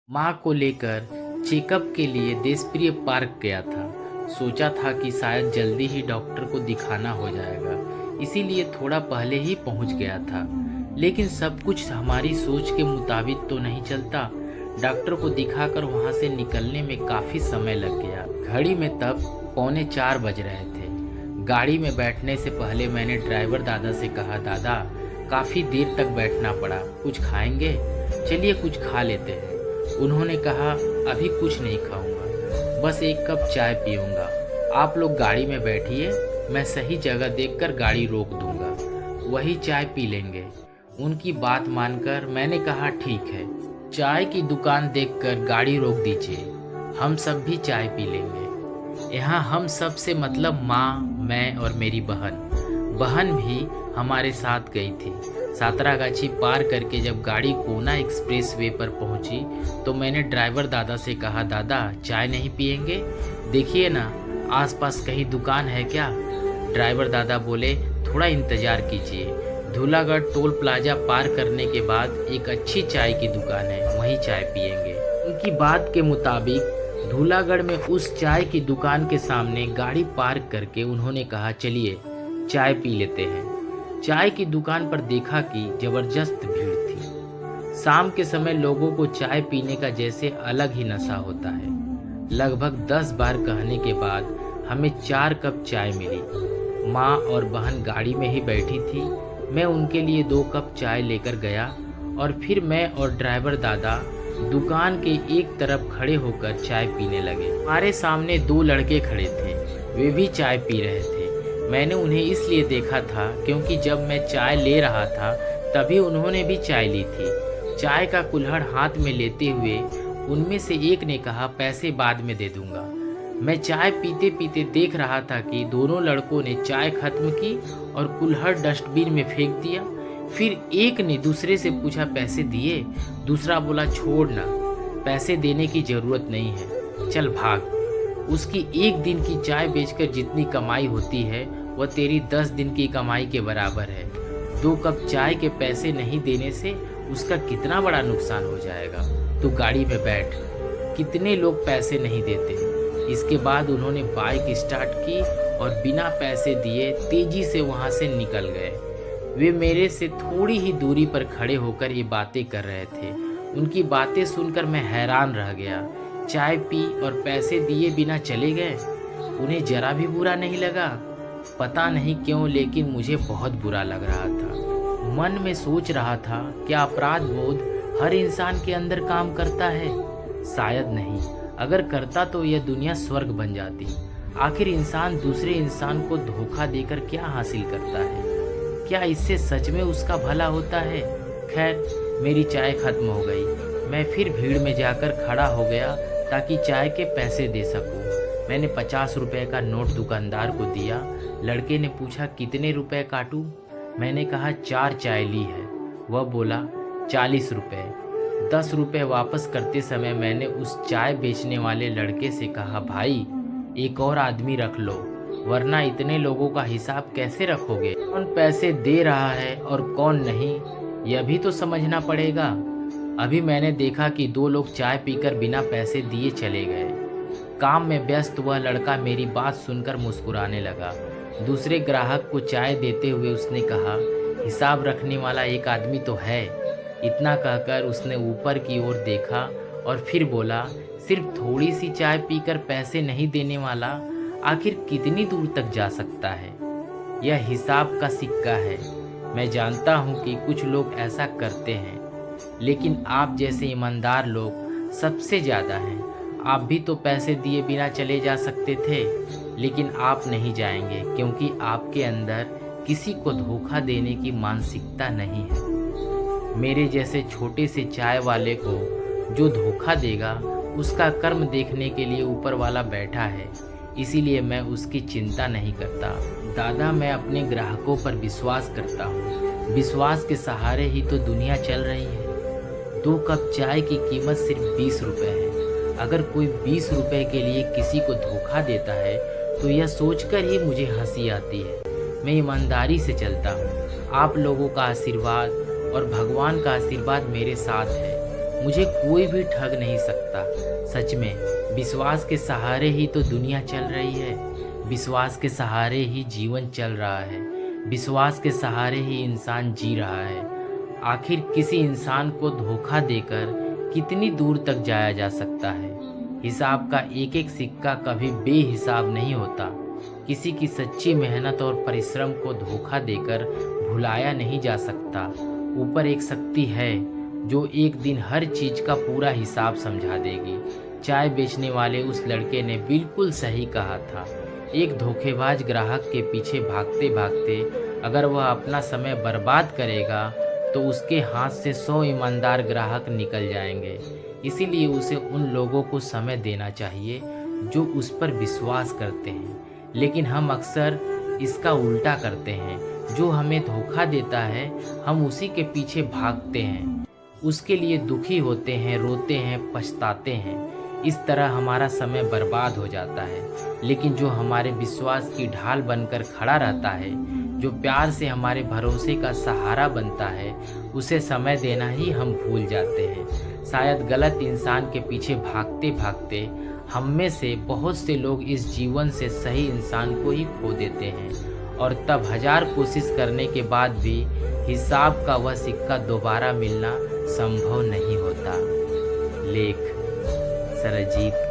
माँ को लेकर चेकअप के लिए देशप्रिय पार्क गया था। सोचा था कि शायद जल्दी ही डॉक्टर को दिखाना हो जाएगा, इसीलिए थोड़ा पहले ही पहुँच गया था। लेकिन सब कुछ हमारी सोच के मुताबिक तो नहीं चलता। डॉक्टर को दिखाकर वहाँ से निकलने में काफ़ी समय लग गया। घड़ी में तब 3:45 बज रहे थे। गाड़ी में बैठने से पहले मैंने ड्राइवर दादा से कहा, दादा काफ़ी देर तक बैठना पड़ा, कुछ खाएंगे? चलिए कुछ खा लेते हैं। उन्होंने कहा, अभी कुछ नहीं खाऊंगा, बस एक कप चाय पीऊंगा। आप लोग गाड़ी में बैठिए, मैं सही जगह देखकर गाड़ी रोक दूंगा, वही चाय पी लेंगे। उनकी बात मानकर मैंने कहा, ठीक है। चाय की दुकान देखकर गाड़ी रोक दीजिए, हम सब भी चाय पी लेंगे। यहाँ हम सब से मतलब माँ, मैं और मेरी बहन। बहन भी हमारे साथ गई थी। सातरागाछी पार करके जब गाड़ी कोना एक्सप्रेस वे पर पहुंची तो मैंने ड्राइवर दादा से कहा, दादा चाय नहीं पियेंगे? देखिए ना, आसपास कहीं दुकान है क्या? ड्राइवर दादा बोले, थोड़ा इंतज़ार कीजिए, धूलागढ़ टोल प्लाजा पार करने के बाद एक अच्छी चाय की दुकान है, वहीं चाय पियेंगे। उनकी बात के मुताबिक धूलागढ़ में उस चाय की दुकान के सामने गाड़ी पार्क करके उन्होंने कहा, चलिए चाय पी लेते हैं। चाय की दुकान पर देखा कि जबरदस्त भीड़ थी। शाम के समय लोगों को चाय पीने का जैसे अलग ही नशा होता है। लगभग 10 बार कहने के बाद हमें 4 कप चाय मिली। माँ और बहन गाड़ी में ही बैठी थी। मैं उनके लिए 2 कप चाय लेकर गया और फिर मैं और ड्राइवर दादा दुकान के एक तरफ खड़े होकर चाय पीने लगे। हमारे सामने 2 लड़के खड़े थे, वे भी चाय पी रहे थे। मैंने उन्हें इसलिए देखा था क्योंकि जब मैं चाय ले रहा था तभी उन्होंने भी चाय ली थी। चाय का कुल्हड़ हाथ में लेते हुए उनमें से एक ने कहा, पैसे बाद में दे दूंगा। मैं चाय पीते पीते देख रहा था कि दोनों लड़कों ने चाय खत्म की और कुल्हड़ डस्टबिन में फेंक दिया। फिर एक ने दूसरे से पूछा, पैसे दिए? दूसरा बोला, छोड़ ना, पैसे देने की ज़रूरत नहीं है, चल भाग। उसकी एक दिन की चाय बेचकर जितनी कमाई होती है वह तेरी 10 दिन की कमाई के बराबर है। 2 कप चाय के पैसे नहीं देने से उसका कितना बड़ा नुकसान हो जाएगा। तू गाड़ी में बैठ। कितने लोग पैसे नहीं देते। इसके बाद उन्होंने बाइक स्टार्ट की और बिना पैसे दिए तेजी से वहाँ से निकल गए। वे मेरे से थोड़ी ही दूरी पर खड़े होकर ये बातें कर रहे थे। उनकी बातें सुनकर मैं हैरान रह गया। चाय पी और पैसे दिए बिना चले गए। उन्हें जरा भी बुरा नहीं लगा। पता नहीं क्यों, लेकिन मुझे बहुत बुरा लग रहा था। मन में सोच रहा था, क्या अपराध बोध हर इंसान के अंदर काम करता है? शायद नहीं। अगर करता तो यह दुनिया स्वर्ग बन जाती। आखिर इंसान दूसरे इंसान को धोखा देकर क्या हासिल करता है? क्या इससे सच में उसका भला होता है? खैर, मेरी चाय खत्म हो गई। मैं फिर भीड़ में जाकर खड़ा हो गया ताकि चाय के पैसे दे सकूं। मैंने 50 रुपए का नोट दुकानदार को दिया। लड़के ने पूछा, कितने रुपए काटूं? मैंने कहा, 4 चाय ली है। वह बोला, 40 रुपए। 10 रुपए वापस करते समय मैंने उस चाय बेचने वाले लड़के से कहा, भाई एक और आदमी रख लो, वरना इतने लोगों का हिसाब कैसे रखोगे? कौन पैसे दे रहा है और कौन नहीं, यह भी तो समझना पड़ेगा। अभी मैंने देखा कि 2 लोग चाय पीकर बिना पैसे दिए चले गए। काम में व्यस्त वह लड़का मेरी बात सुनकर मुस्कुराने लगा। दूसरे ग्राहक को चाय देते हुए उसने कहा, हिसाब रखने वाला एक आदमी तो है। इतना कहकर उसने ऊपर की ओर देखा और फिर बोला, सिर्फ थोड़ी सी चाय पीकर पैसे नहीं देने वाला आखिर कितनी दूर तक जा सकता है? यह हिसाब का सिक्का है। मैं जानता हूँ कि कुछ लोग ऐसा करते हैं, लेकिन आप जैसे ईमानदार लोग सबसे ज़्यादा हैं। आप भी तो पैसे दिए बिना चले जा सकते थे, लेकिन आप नहीं जाएंगे क्योंकि आपके अंदर किसी को धोखा देने की मानसिकता नहीं है। मेरे जैसे छोटे से चाय वाले को जो धोखा देगा उसका कर्म देखने के लिए ऊपर वाला बैठा है, इसीलिए मैं उसकी चिंता नहीं करता। दादा, मैं अपने ग्राहकों पर विश्वास करता हूँ। विश्वास के सहारे ही तो दुनिया चल रही है। 2 कप चाय की कीमत सिर्फ 20 रुपये है। अगर कोई 20 रुपये के लिए किसी को धोखा देता है तो यह सोचकर ही मुझे हंसी आती है। मैं ईमानदारी से चलता हूँ। आप लोगों का आशीर्वाद और भगवान का आशीर्वाद मेरे साथ है। मुझे कोई भी ठग नहीं सकता। सच में विश्वास के सहारे ही तो दुनिया चल रही है, विश्वास के सहारे ही जीवन चल रहा है, विश्वास के सहारे ही इंसान जी रहा है। आखिर किसी इंसान को धोखा देकर कितनी दूर तक जाया जा सकता है? हिसाब का एक एक सिक्का कभी बेहिसाब नहीं होता। किसी की सच्ची मेहनत और परिश्रम को धोखा देकर भुलाया नहीं जा सकता। ऊपर एक शक्ति है जो एक दिन हर चीज का पूरा हिसाब समझा देगी। चाय बेचने वाले उस लड़के ने बिल्कुल सही कहा था। एक धोखेबाज ग्राहक के पीछे भागते भागते अगर वह अपना समय बर्बाद करेगा तो उसके हाथ से 100 ईमानदार ग्राहक निकल जाएंगे। इसीलिए उसे उन लोगों को समय देना चाहिए जो उस पर विश्वास करते हैं। लेकिन हम अक्सर इसका उल्टा करते हैं। जो हमें धोखा देता है हम उसी के पीछे भागते हैं, उसके लिए दुखी होते हैं, रोते हैं, पछताते हैं। इस तरह हमारा समय बर्बाद हो जाता है। लेकिन जो हमारे विश्वास की ढाल बनकर खड़ा रहता है, जो प्यार से हमारे भरोसे का सहारा बनता है, उसे समय देना ही हम भूल जाते हैं। शायद गलत इंसान के पीछे भागते भागते हम में से बहुत से लोग इस जीवन से सही इंसान को ही खो देते हैं, और तब 1000 कोशिश करने के बाद भी हिसाब का वह सिक्का दोबारा मिलना संभव नहीं होता। लेख सरजीत